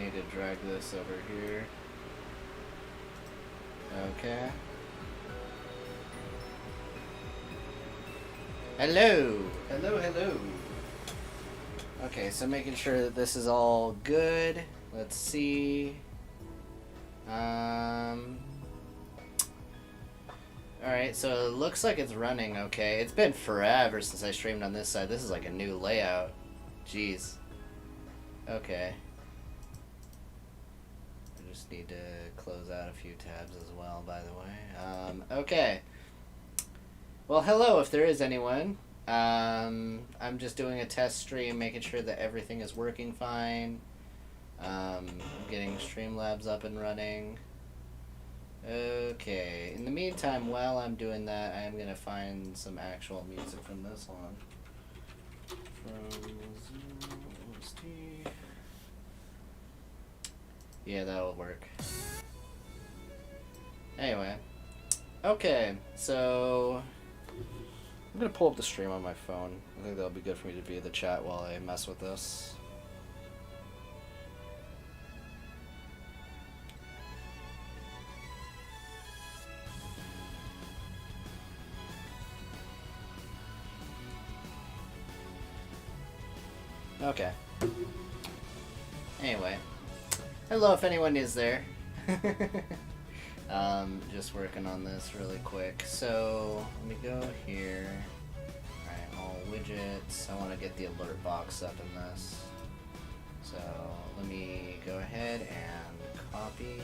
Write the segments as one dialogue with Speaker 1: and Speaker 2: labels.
Speaker 1: need to drag this over here. Okay. Hello! Hello, hello. Okay, so making sure that this is all good. Let's see. Alright, so it looks like it's running okay. It's been forever since I streamed on this side. This is like a new layout. Jeez. Okay. I just need to close out a few tabs as well, by the way. Okay. Well, hello if there is anyone. I'm just doing a test stream, making sure that everything is working fine. Getting Streamlabs up and running. Okay. In the meantime, while I'm doing that, I am going to find some actual music from this one. From OST. Yeah, that'll work. Anyway. Okay, so I'm going to pull up the stream on my phone. I think that'll be good for me to be in the chat while I mess with this. Okay. Anyway. Hello if anyone is there. Just working on this really quick. So, let me go here. Alright, all widgets. I want to get the alert box up in this. So, let me go ahead and copy.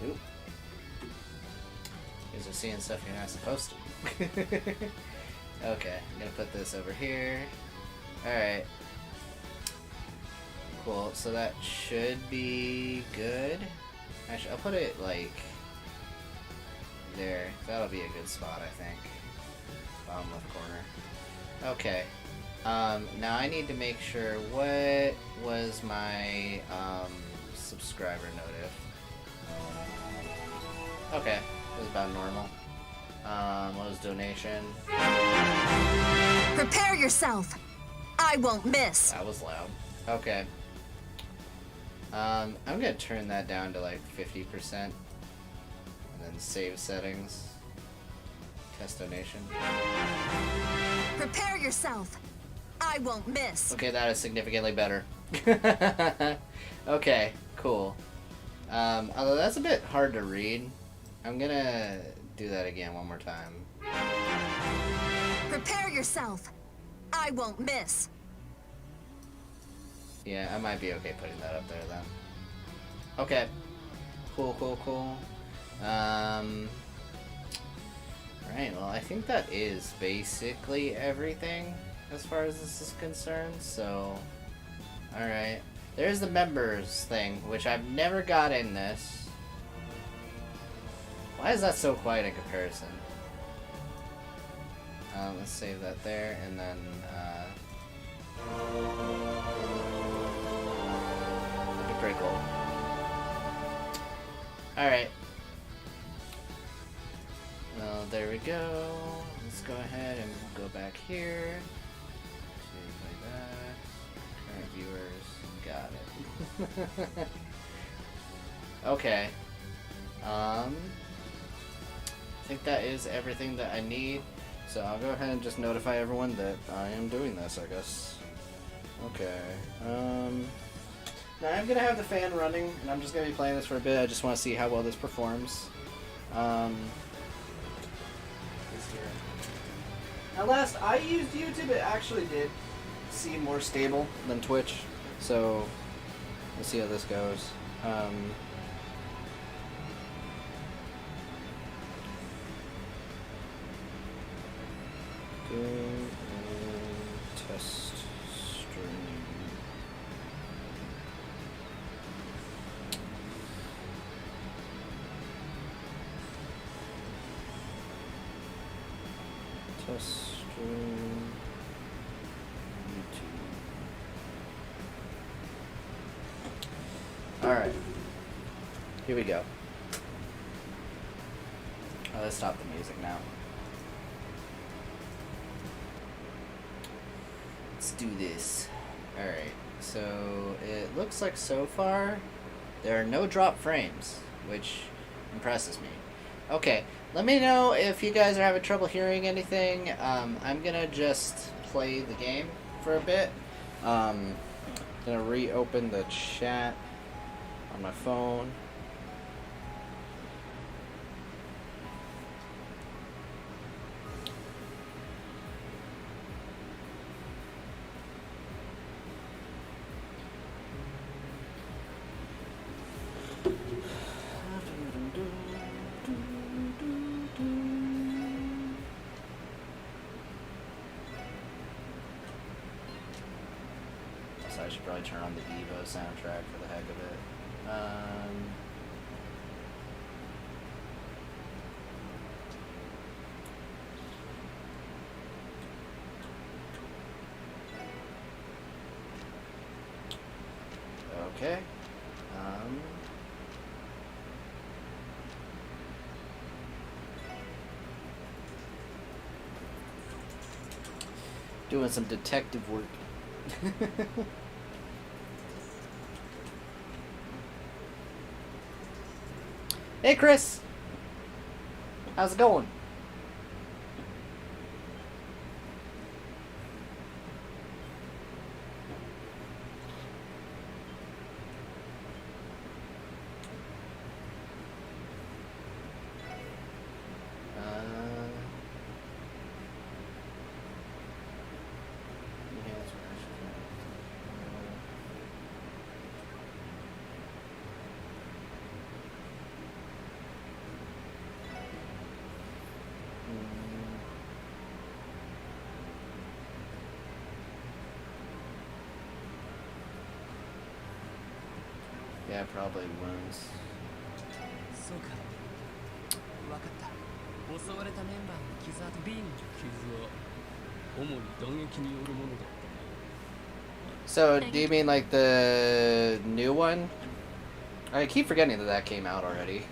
Speaker 1: Oop. You guys are seeing stuff you're not supposed to. Okay, I'm gonna put this over here. Alright. Cool, so that should be good. Actually, I'll put it like there. That'll be a good spot, I think. Bottom left corner. Okay. Now I need to make sure what was my subscriber notif. Okay, it was about normal. What was donation?
Speaker 2: Prepare yourself. I won't miss.
Speaker 1: That was loud. Okay. I'm gonna turn that down to like 50%, and then save settings. Test donation.
Speaker 2: Prepare yourself. I won't miss.
Speaker 1: Okay, that is significantly better. Okay, cool. Although that's a bit hard to read, I'm gonna do that again one more time.
Speaker 2: Prepare yourself. I won't miss.
Speaker 1: Yeah, I might be okay putting that up there then. Okay. Cool, cool, cool. Right, well, I think that is basically everything as far as this is concerned, so... Alright. There's the members thing, which I've never got in this. Why is that so quiet in comparison? Let's save that there, and then, that'd be pretty cool. Alright. Well, there we go. Let's go ahead and go back here. Like that. Current viewers. Got it. Okay. I think that is everything that I need. So I'll go ahead and just notify everyone that I am doing this, I guess. Okay. Now I'm gonna have the fan running, and I'm just gonna be playing this for a bit. I just want to see how well this performs. Now last I used YouTube, it actually did seem more stable than Twitch. So let's see how this goes. Test stream. Test stream. Alright. Here we go. Oh, let's stop the music now. Let's do this. Alright, so it looks like so far there are no drop frames, which impresses me. Okay, let me know if you guys are having trouble hearing anything. I'm gonna just play the game for a bit. Gonna reopen the chat on my phone. So I should probably turn on the Evo soundtrack for the heck of it. Okay. Doing some detective work. Hey, Chris. How's it going? Yeah, probably wounds.
Speaker 3: そうか。わかった。襲われたメンバーの傷跡 B の傷は主に打撃によるものだったね。
Speaker 1: So, do you mean like the new one? I keep forgetting that came out already.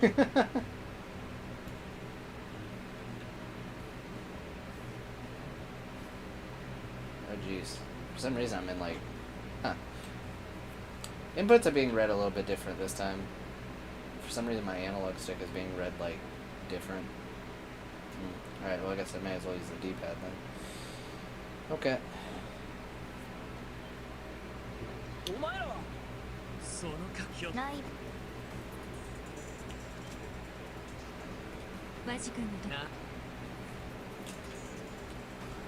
Speaker 1: Oh jeez. For some reason I'm in like... Huh. Inputs are being read a little bit different this time. For some reason my analog stick is being read like different. Alright, well I guess I may as well use the D-pad then. Okay.
Speaker 3: お前らはその活気を
Speaker 2: ないマジ君のと
Speaker 3: な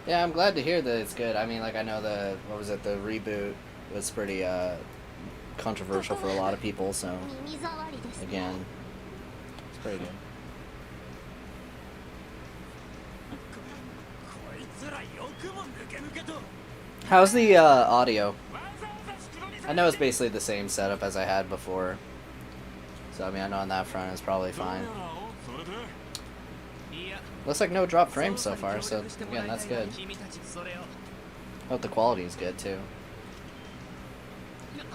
Speaker 1: Yeah, I'm glad to hear that it's good. I mean, like, I know the the reboot was pretty controversial for a lot of people, so again, it's pretty good.
Speaker 3: こいつらよくも抜け抜けと
Speaker 1: How's the audio? I know it's basically the same setup as I had before, so I mean, I know on that front it's probably fine. Looks like no drop frames so far, so again, that's good. Hope the quality is good too.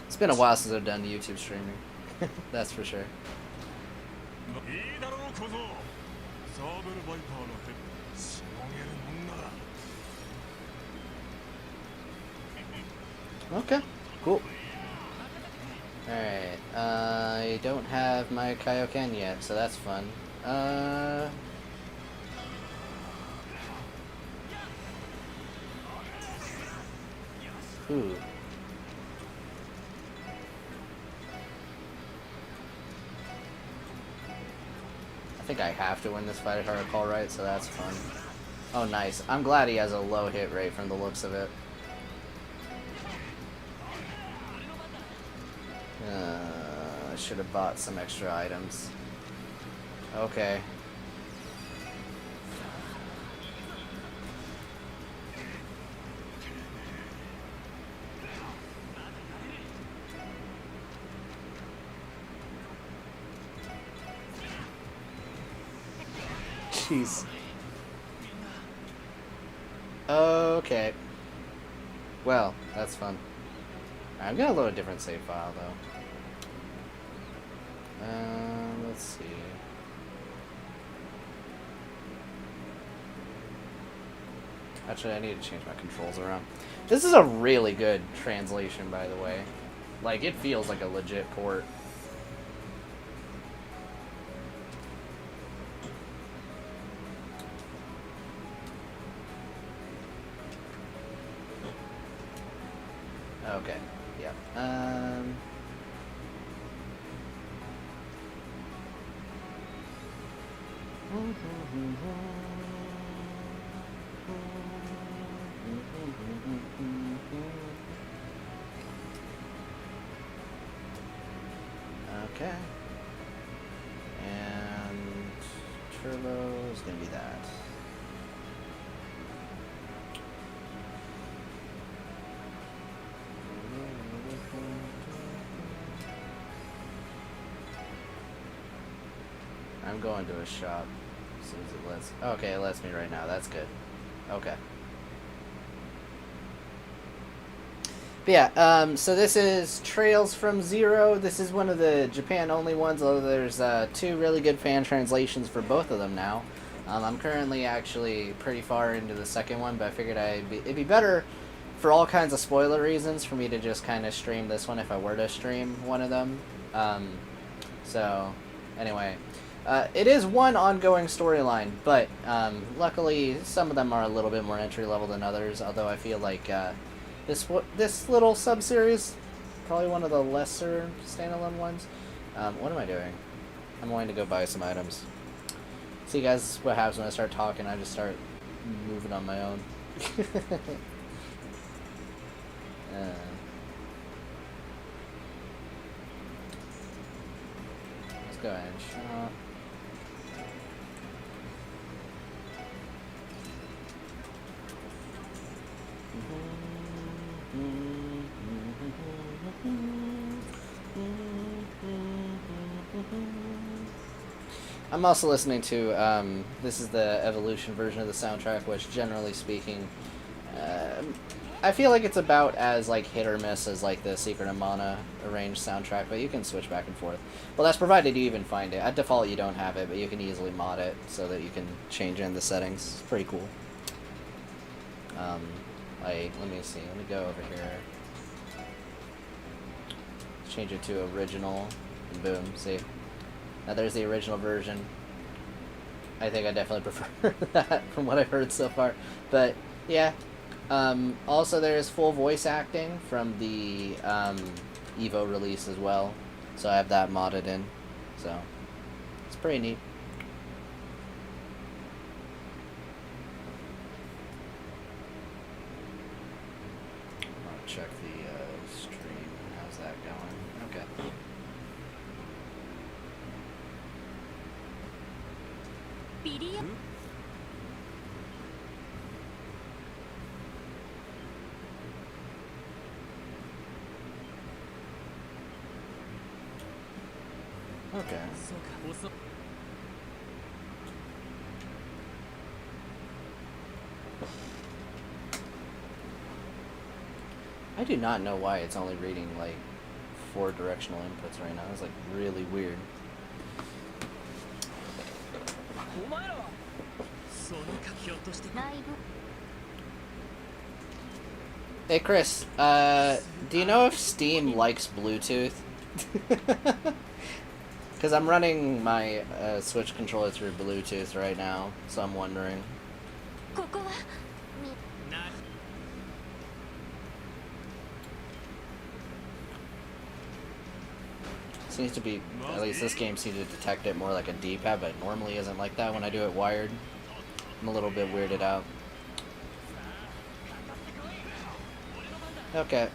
Speaker 1: It's been a while since I've done YouTube streaming. That's for sure. Okay, cool. Alright, I don't have my Kaioken yet, so that's fun. Ooh. I think I have to win this fight if I recall right, so that's fun. Oh, nice. I'm glad he has a low hit rate from the looks of it. I should have bought some extra items. Okay. Jeez. Okay. Well, that's fun. I'm gonna load a different save file though. Let's see. Actually, I need to change my controls around. This is a really good translation, by the way. Like, it feels like a legit port. Okay, yeah. Okay. And turbo is gonna be that. I'm going to a shop as soon as it lets. Okay, it lets me right now. That's good. Okay. But yeah, so this is Trails from Zero. This is one of the Japan-only ones, although there's 2 really good fan translations for both of them now. I'm currently actually pretty far into the second one, but I figured it'd be better for all kinds of spoiler reasons for me to just kind of stream this one if I were to stream one of them. So, anyway. It is one ongoing storyline, but luckily some of them are a little bit more entry-level than others, although I feel like this little sub-series, probably one of the lesser standalone ones. What am I doing? I'm going to go buy some items. See, guys, what happens when I start talking. I just start moving on my own. Let's go ahead and shop. I'm also listening to, this is the Evolution version of the soundtrack, which, generally speaking, I feel like it's about as, like, hit or miss as, like, the Secret of Mana arranged soundtrack, but you can switch back and forth. Well, that's provided you even find it. At default, you don't have it, but you can easily mod it so that you can change in the settings. It's pretty cool. Like, let me see. Let me go over here. Change it to original, and boom, see? Now there's the original version. I think I definitely prefer that from what I've heard so far. But, yeah. Also, there's full voice acting from the Evo release as well. So I have that modded in. So, it's pretty neat. I'll check the stream. How's that going? Okay. Okay. I do not know why it's only reading like 4 directional inputs right now. It's like really weird. Hey Chris, do you know if Steam likes Bluetooth? Because I'm running my Switch controller through Bluetooth right now, so I'm wondering. Seems to be, at least this game seems to detect it more like a D-pad, but it normally isn't like that when I do it wired. I'm a little bit weirded out. Okay.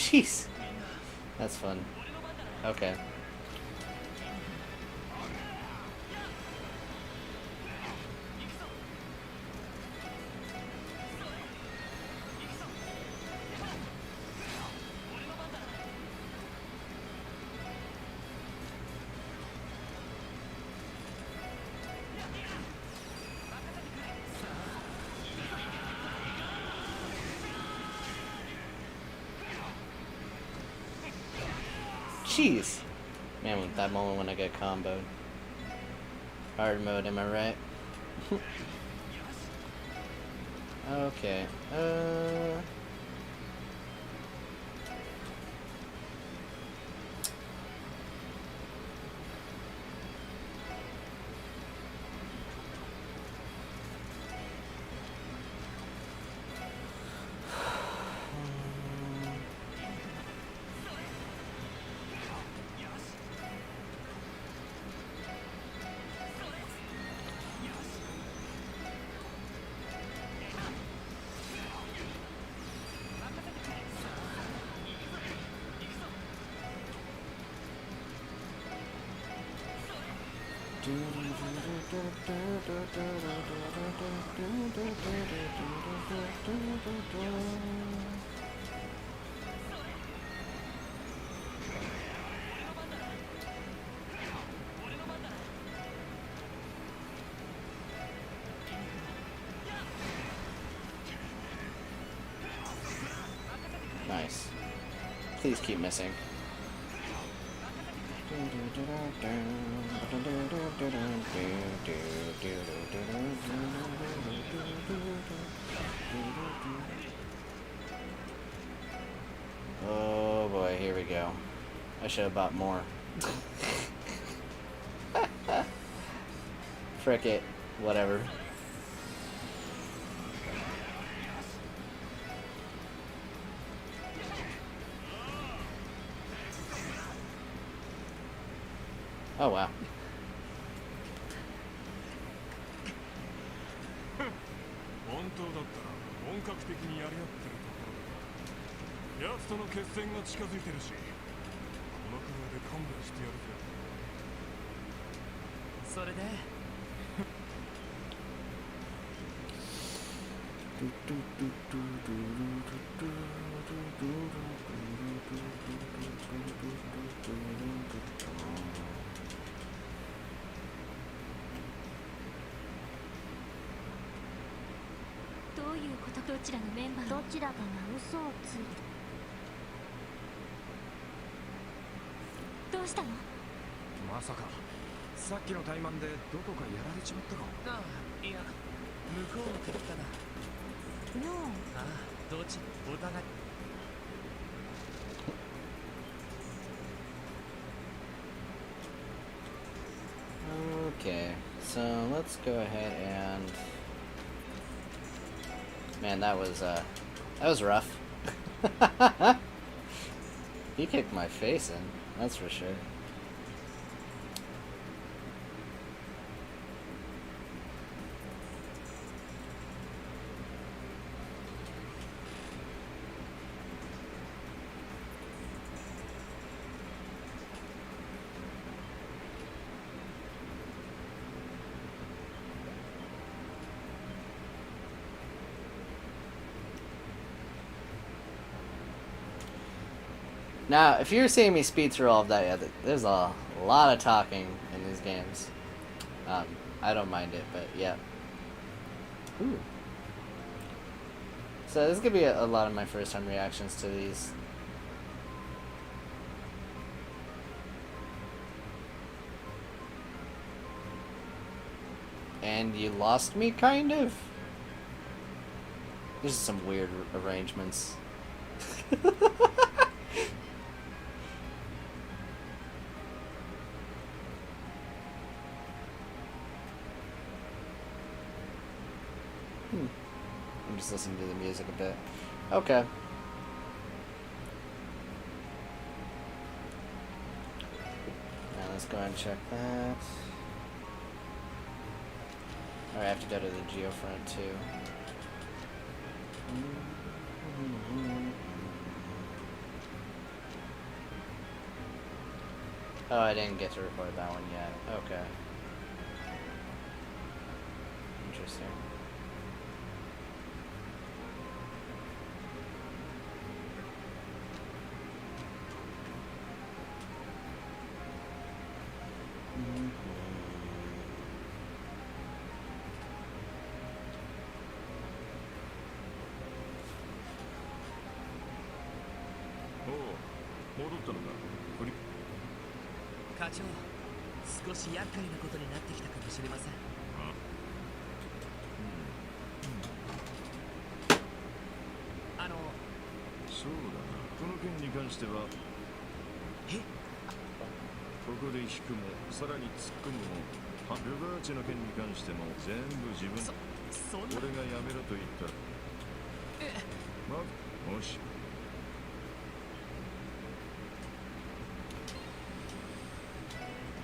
Speaker 1: Jeez. That's fun. Okay. Jeez. Man, with that moment when I get comboed. Hard mode, am I right? Okay. Nice. Please keep missing. Oh boy, here we go. I should have bought more. Frick it. Whatever. Oh wow.
Speaker 4: 本当だったら本格的にやり合ってるところだ。奴との決戦が近づいてるし、このくらいで勘弁してやるぜ。
Speaker 3: それで
Speaker 5: どういうこと？どちらのメンバーどちらかが嘘をついた。どうしたの？
Speaker 4: まさかさっきの怠慢でどこかやられちまったか。
Speaker 3: ああ、いや向こうの敵かな。ああ、どっちお互い。
Speaker 1: Okay, so let's go ahead and... Man, that was rough. He kicked my face in, that's for sure. Now, if you're seeing me speed through all of that, yeah, there's a lot of talking in these games. I don't mind it, but yeah. Ooh. So this is gonna be a lot of my first time reactions to these. And you lost me, kind of? There's some weird arrangements. I'm just listening to the music a bit. Okay. Now let's go ahead and check that. Alright, I have to go to the geofront too. Oh, I didn't get to record that one yet. Okay. Interesting.
Speaker 4: おお、戻ったのか。
Speaker 3: 課長、少し厄介なことになってきたかもしれません。
Speaker 4: そうだな。この件に関しては、
Speaker 3: え？
Speaker 4: ここで引くも、さらに突っ込むも、ルバーチの件に関しても全部自分。
Speaker 3: そんな。
Speaker 4: 俺がやめろと言った。まあ、もし。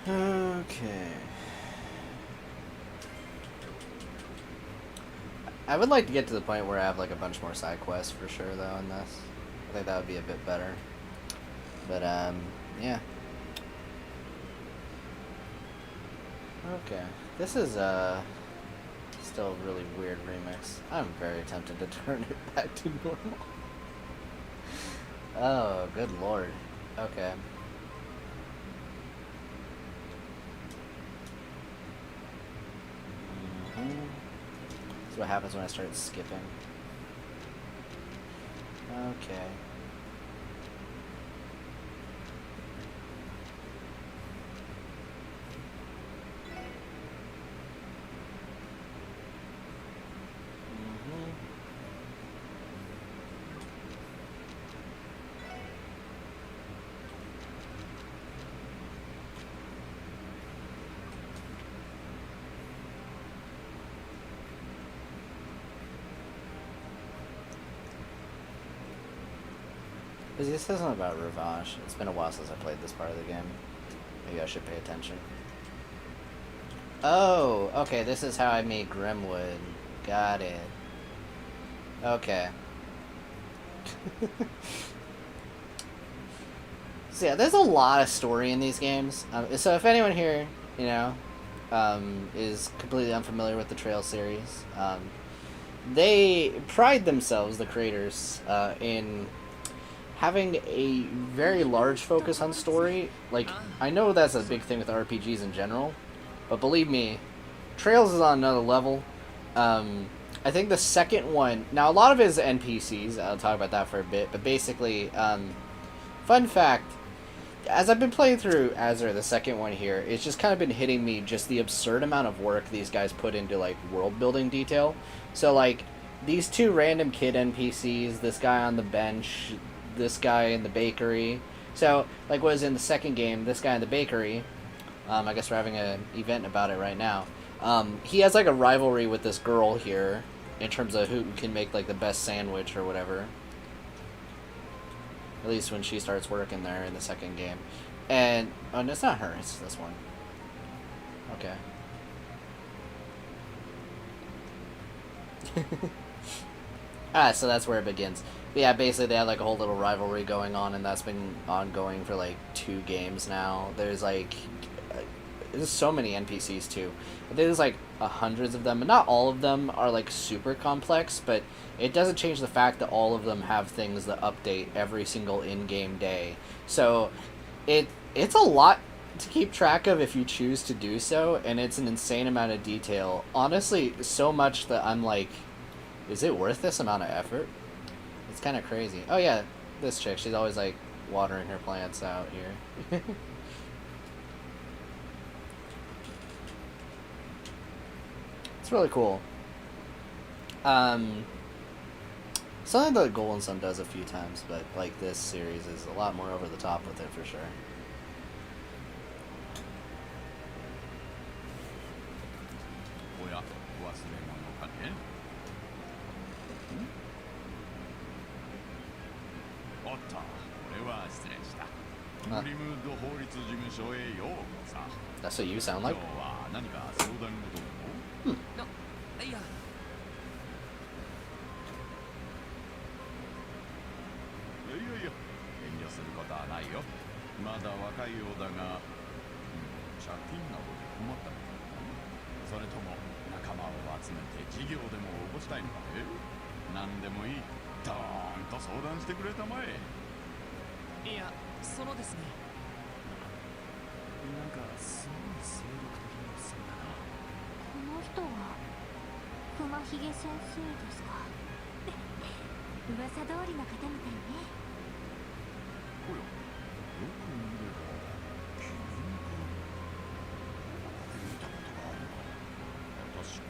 Speaker 1: Okay. I would like to get to the point where I have like a bunch more side quests for sure though in this. I think that would be a bit better. But yeah. Okay. This is still a really weird remix. I'm very tempted to turn it back to normal. Oh, good lord. Okay. That's what happens when I start skipping. Okay. This isn't about Revenge. It's been a while since I played this part of the game. Maybe I should pay attention. Oh, okay, this is how I made Grimwood. Got it. Okay. So yeah, there's a lot of story in these games. So if anyone here, you know, is completely unfamiliar with the Trail series, they pride themselves, the creators, in having a very large focus on story. Like, I know that's a big thing with RPGs in general, but believe me, Trails is on another level. I think the second one, now a lot of it is NPCs, I'll talk about that for a bit, but basically, fun fact, as I've been playing through Azure, the second one here, it's just kind of been hitting me just the absurd amount of work these guys put into, like, world building detail. So, like, these two random kid NPCs, this guy on the bench, this guy in the bakery. So, like what was in the second game, this guy in the bakery, I guess we're having an event about it right now. He has like a rivalry with this girl here in terms of who can make like the best sandwich or whatever. At least when she starts working there in the second game. And, oh, no, it's not her, it's this one. Okay. So that's where it begins. But yeah, basically they had like a whole little rivalry going on, and that's been ongoing for like 2 games now. There's like, there's so many NPCs too. There's like hundreds of them, and not all of them are like super complex, but it doesn't change the fact that all of them have things that update every single in-game day. So it's a lot to keep track of if you choose to do so, and it's an insane amount of detail. Honestly, so much that I'm like, is it worth this amount of effort? It's kind of crazy. Oh yeah, this chick, she's always like watering her plants out here. It's really cool. Something that Golden Sun does a few times, but like this series is a lot more over the top with it for sure. That's what you sound like? Hmm.
Speaker 3: いや、
Speaker 4: 遠慮することはないよ。まだ若いようだが、
Speaker 6: 借金などで困ったのか。それとも仲間を集めて事業でも起こしたいのかね。何でもいい。ドーンと相談してくれたまえ。
Speaker 3: いや、そのですね。なんかすごい精力的なおっさんだな。
Speaker 5: この人は熊ひげ先生ですか？噂通りの方みたいね。
Speaker 6: おや、よく見れば君か。見たことがあるな。確かこ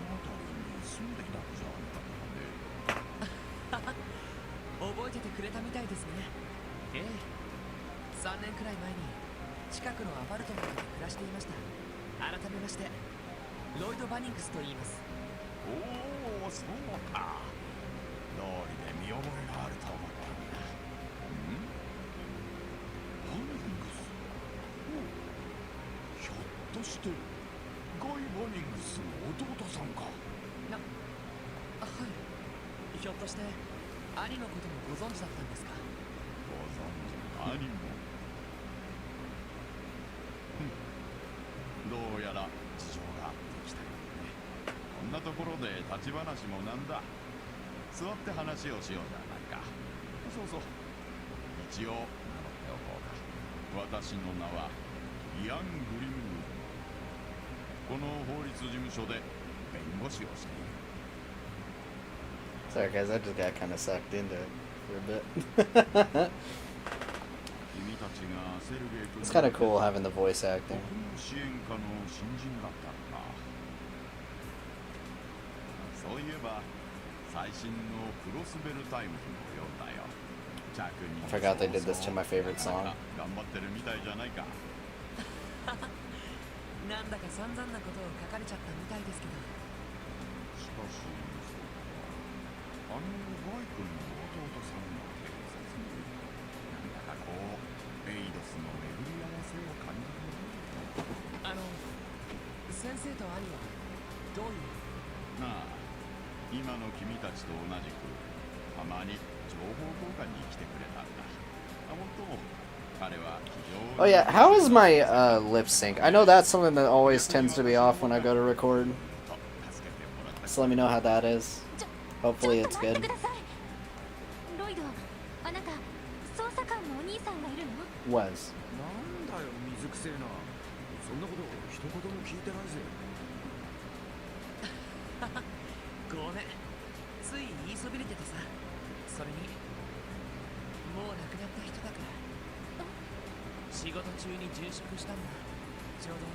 Speaker 6: の辺りに住んでいたんじゃなかったかね。
Speaker 3: 覚えててくれたみたいですね。ええ、3年くらい前に近くのアパルトメントで暮らしていました。改めましてロイド・バニングスと言います。
Speaker 6: おお、そうか。通りで見覚えがあると思ったんだ。バニングス。ひょっとしてガイ・バニングスの弟さんか。
Speaker 3: はい。ひょっとして兄のこともご存知だったんですか？
Speaker 6: ご存知の兄も。どうやら事情があってきたよね。こんなところで立ち話もなんだ。座って話をしようじゃないか。そうそう。一応名乗っておこうか。私の名はイアン・グリムウッド。この法律事務所で弁護士をしている。
Speaker 1: Sorry guys, I just got kind of sucked into it for a bit.
Speaker 6: 君たちがセルゲイ君
Speaker 1: It's kind of cool having the voice acting.
Speaker 6: 僕の支援家の新人だったのか。そういえば最新のクロスベルタイムズのようだよ。
Speaker 1: I forgot they did this to my favorite song.
Speaker 6: 頑張ってるみたいじゃないか。
Speaker 3: なんだか散々なことを書かれちゃったみたいですけど。
Speaker 6: しかしあのバイ君の弟さんの警察になんだかこうエイドスの巡り合わせを感じる。
Speaker 3: 先生と兄はどういう？
Speaker 6: なあ、今の君たちと同じくたまに情報交換に来てくれたんだ。本当彼は非常に
Speaker 1: Oh yeah, how is my lip sync? I know that's something that always tends to be off when I go to record. So let me know how that is. Hopefully it's
Speaker 5: ちょっと待っ
Speaker 1: good.
Speaker 5: てください。ロイド、あなた捜査官のお兄さんがいるの？
Speaker 1: Was.
Speaker 4: なんだよ水くせえな。そんなこと一言も聞いてないぜ。
Speaker 3: ごめん、つい言いそびれててさ。それにもう亡くなった人だから。仕事中に殉職したんだ。ちょうど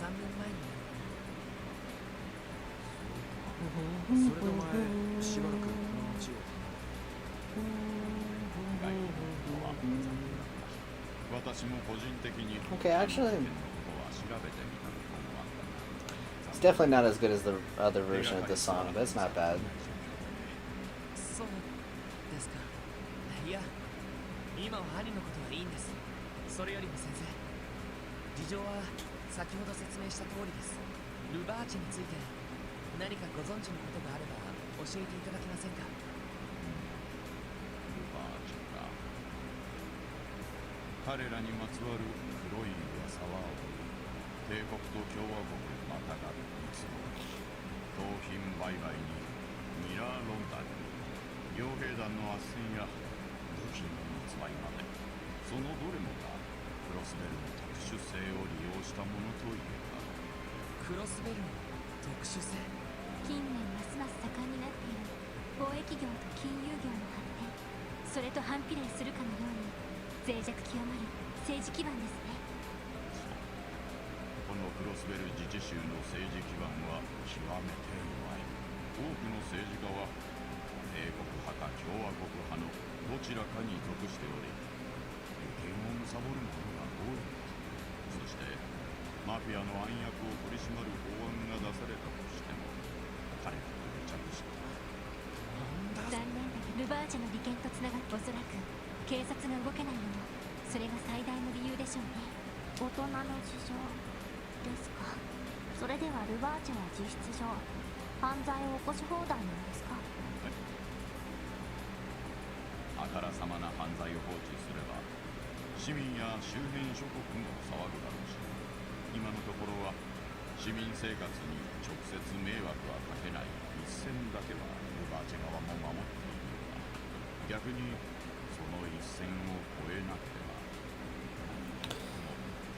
Speaker 3: 3年前に。
Speaker 4: それでお前しばらくこの街を。
Speaker 6: 私も個人的に
Speaker 1: Okay, actually,
Speaker 6: のことは調べてみたこともあった。
Speaker 1: it's definitely not as good as the other version of this song, but it's not bad.
Speaker 3: そうですか。いや、今は兄のことはいいんです。それよりも先生、事情は先ほど説明した通りです。ルバーチェについて何かご存知のことがあれば教えていただけませんか？
Speaker 6: ルバーチェか。彼らにまつわる黒い噂は多い。帝国と共和国またがる密謀、盗品売買にミラーロンダリング、傭兵団の斡旋や武器の密売まで、そのどれもがクロスベルの特殊性を利用したものといえば。
Speaker 3: クロスベルの特殊性。
Speaker 5: 近年ますます盛んになっている貿易業と金融業の発展、それと反比例するかのように脆弱極まる政治基盤ですね。
Speaker 6: このクロスベル自治州の政治基盤は極めて弱い。多くの政治家は帝国派か共和国派のどちらかに属しており、利権を貪る者が多い。そしてマフィアの暗躍を取り締まる法案が出されたとしても彼らと癒着して
Speaker 5: 残念だけどルバーチェの利権とつながっておそらく警察が動けないのもそれが最大の理由でしょうね。
Speaker 7: 大人の事情ですか。それではルバーチェは実質上犯罪を起こし放題なんですか。
Speaker 6: あからさまな犯罪を放置すれば市民や周辺諸国も騒ぐだろうし、今のところは市民生活に直接迷惑はかけない一線だけはルバーチェ側も守っているのだ。逆にその一線を越えなければ、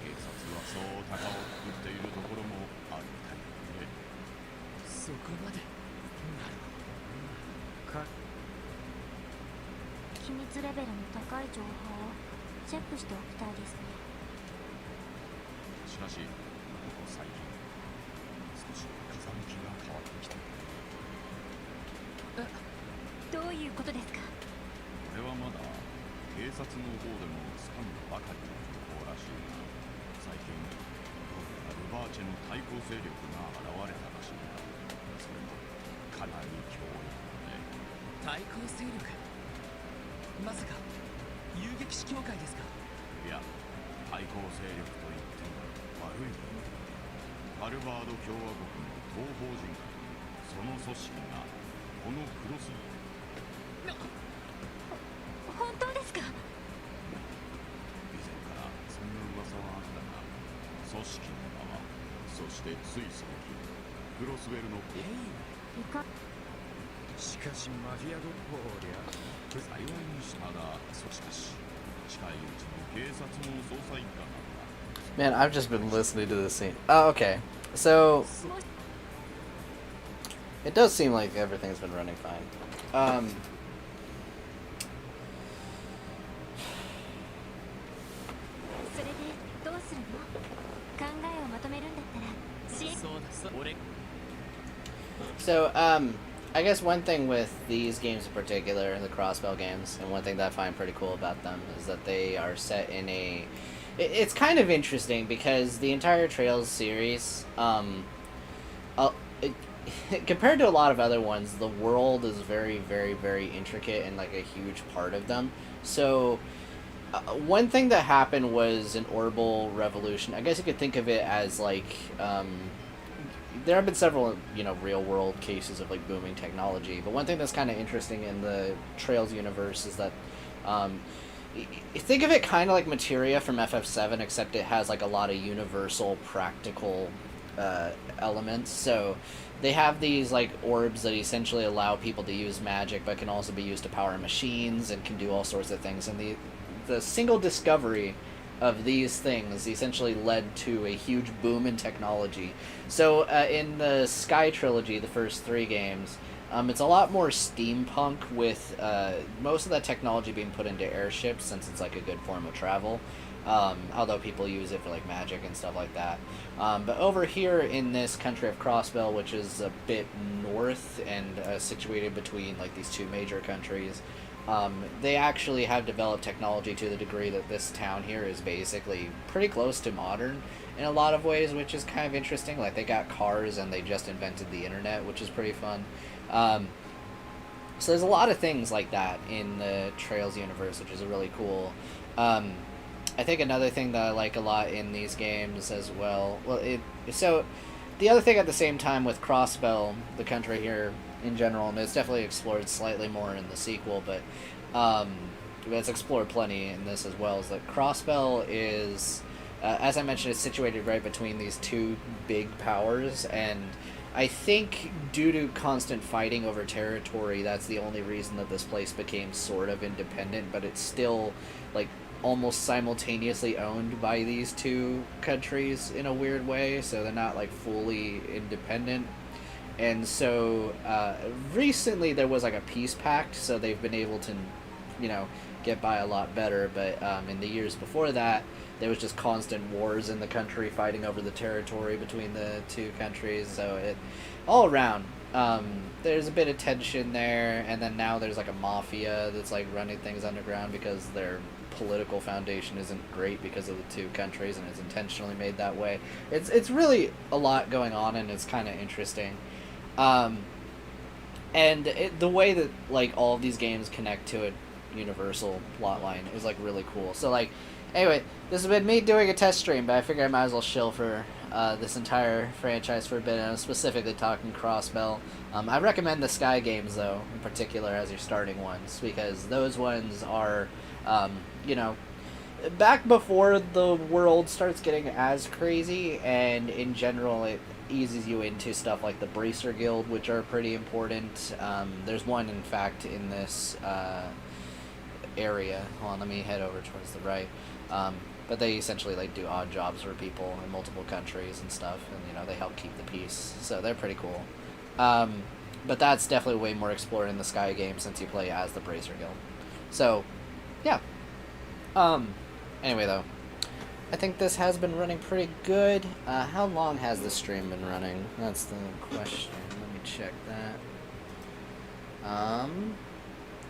Speaker 6: 警察はそう高をくくっているところもあるみたいだね。
Speaker 3: そこまで。なるほど。
Speaker 7: 機密レベルの高い情報をチェックしておきたいですね。
Speaker 6: しかしここ最近少し風向きが変わってきた。
Speaker 7: どういうことですか？
Speaker 6: これはまだ警察の方でもつかんだばかりの情報らしいが、最近どうやらルバーチェの対抗勢力が現れたらしいんだ。それもかなり強力だね。
Speaker 3: 対抗勢力。まさか遊撃士協会ですか？
Speaker 6: いや、対抗勢力といっても悪い意味でハルバード共和国の東方人会、その組織がこのクロスに。
Speaker 7: 本当ですか？
Speaker 6: 以前からそんな噂はあったが、組織の名は、そしてつい最近クロスウェルの
Speaker 7: いか
Speaker 4: しかしマジアドッポーりゃ
Speaker 6: 幸いにしまだ、しかし近いうちに警察の捜査一課などが
Speaker 1: Man, I've just been listening to this scene. Oh, okay. So it does seem like everything's been running fine.
Speaker 7: それでどうするの？考えをまとめるんだったら支援。
Speaker 3: そうだ、俺。
Speaker 1: So, I guess one thing with these games in particular, the Crossbell games, and one thing that I find pretty cool about them is that they are set in a... It's kind of interesting because the entire Trails series, compared to a lot of other ones, the world is very, very, very intricate and like a huge part of them. So, one thing that happened was an orbital revolution. I guess you could think of it as like... there have been several, real world cases of like booming technology, but one thing that's kind of interesting in the Trails universe is that think of it kind of like Materia from FF7, except it has like a lot of universal practical elements. So they have these like orbs that essentially allow people to use magic, but can also be used to power machines and can do all sorts of things. And the single discovery of these things essentially led to a huge boom in technology. So in the Sky trilogy, the first 3 games, it's a lot more steampunk, with most of that technology being put into airships, since it's like a good form of travel, although people use it for like magic and stuff like that. But over here in this country of Crossbell, which is a bit north and situated between like these 2 major countries, they actually have developed technology to the degree that this town here is basically pretty close to modern in a lot of ways, which is kind of interesting. Like, they got cars and they just invented the internet, which is pretty fun. So there's a lot of things like that in the Trails universe, which is really cool. I think another thing that I like a lot in these games as well, so the other thing at the same time with Crossbell, the country here in general, and it's definitely explored slightly more in the sequel, but it's explored plenty in this as well, is that Crossbell is, as I mentioned, it's situated right between these 2 big powers, and I think due to constant fighting over territory, that's the only reason that this place became sort of independent, but it's still like almost simultaneously owned by these 2 countries in a weird way, so they're not like fully independent. And so recently there was like a peace pact, so they've been able to, get by a lot better. But in the years before that, there was just constant wars in the country, fighting over the territory between the 2 countries. So it, all around, there's a bit of tension there. And then now there's like a mafia that's like running things underground because their political foundation isn't great because of the 2 countries, and it's intentionally made that way. It's really a lot going on, and it's kind of interesting. And the way that like all of these games connect to a universal plotline is like really cool. So like, anyway, this has been me doing a test stream, but I figure I might as well shill for this entire franchise for a bit, and I'm specifically talking Crossbell. I recommend the Sky games though, in particular, as your starting ones, because those ones are, back before the world starts getting as crazy, and in general it eases you into stuff like the Bracer Guild, which are pretty important. There's one, in fact, in this area. Hold on, let me head over towards the right. But they essentially like do odd jobs for people in multiple countries and stuff, and you know they help keep the peace. So they're pretty cool. But that's definitely way more explored in the Sky game since you play as the Bracer Guild. So, yeah. Anyway, though, I think this has been running pretty good. How long has the stream been running? That's the question. Let me check that.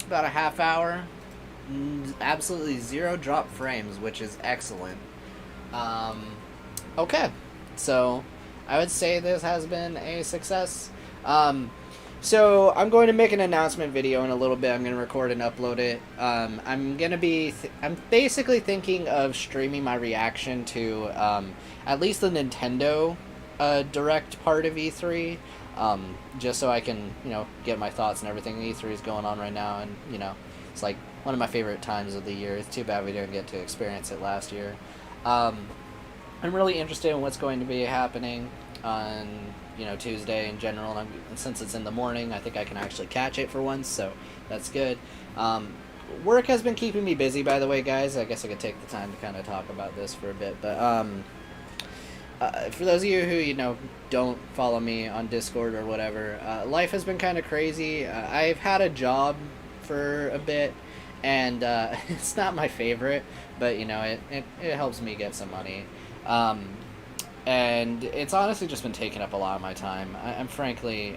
Speaker 1: About a half hour. Absolutely 0 drop frames, which is excellent. Okay, so I would say this has been a success. So I'm going to make an announcement video in a little bit. I'm going to record and upload it. I'm basically thinking of streaming my reaction to at least the Nintendo Direct part of E3, just so I can, you know, get my thoughts and everything. E3 is going on right now, and you know, it's like one of my favorite times of the year. It's too bad we didn't get to experience it last year. I'm really interested in what's going to be happening on, you know, Tuesday in general, and since it's in the morning, I think I can actually catch it for once, so that's good. Work has been keeping me busy, by the way, guys. I guess I could take the time to kind of talk about this for a bit, but for those of you who, you know, don't follow me on Discord or whatever, life has been kind of crazy. I've had a job for a bit, and it's not my favorite, but you know, it helps me get some money. And it's honestly just been taking up a lot of my time. I'm frankly,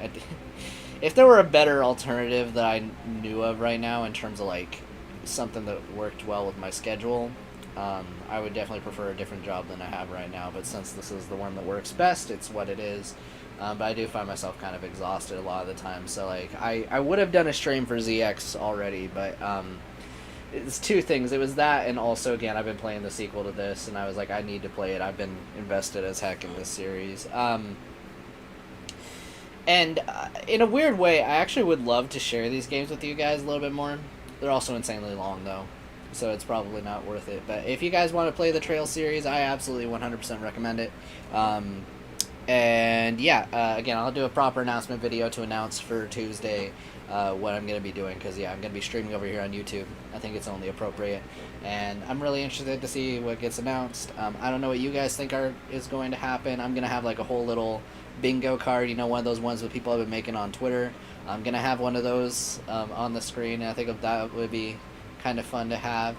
Speaker 1: if there were a better alternative that I knew of right now in terms of like something that worked well with my schedule, I would definitely prefer a different job than I have right now. But since this is the one that works best, it's what it is. But I do find myself kind of exhausted a lot of the time. So like I would have done a stream for ZX already, but it's two things. It was that, and also, again, I've been playing the sequel to this, and I was like, I need to play it. I've been invested as heck in this series. And in a weird way, I actually would love to share these games with you guys a little bit more. They're also insanely long, though, so it's probably not worth it. But if you guys want to play the Trail series, I absolutely 100% recommend it. And yeah, again, I'll do a proper announcement video to announce for Tuesday what I'm going to be doing, because yeah, I'm going to be streaming over here on YouTube. I think it's only appropriate, and I'm really interested to see what gets announced. I don't know what you guys think is going to happen. I'm going to have like a whole little bingo card, you know, one of those ones that people have been making on Twitter. I'm going to have one of those on the screen, and I think that would be kind of fun to have.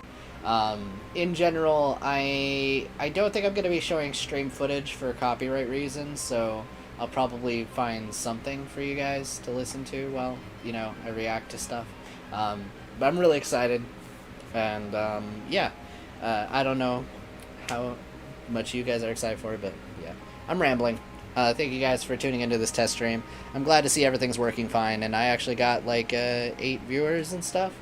Speaker 1: In general, I don't think I'm going to be showing stream footage for copyright reasons, so I'll probably find something for you guys to listen to while, you know, I react to stuff. But I'm really excited, and yeah, I don't know how much you guys are excited for it, but yeah, I'm rambling. Thank you guys for tuning into this test stream. I'm glad to see everything's working fine, and I actually got like 8 viewers and stuff.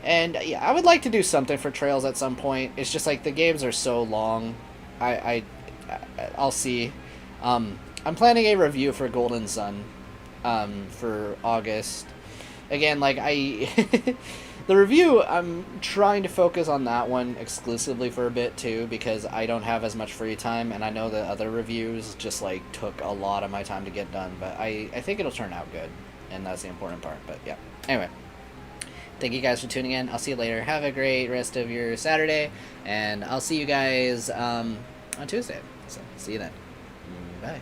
Speaker 1: And yeah, I would like to do something for Trails at some point. It's just like the games are so long. I'll see. I'm planning a review for Golden Sun for August. Again, like the review, I'm trying to focus on that one exclusively for a bit too, because I don't have as much free time, and I know that other reviews just like took a lot of my time to get done, but I think it'll turn out good, and that's the important part. But yeah, anyway, thank you guys for tuning in. I'll see you later. Have a great rest of your Saturday, and I'll see you guys on Tuesday. So see you then. Bye.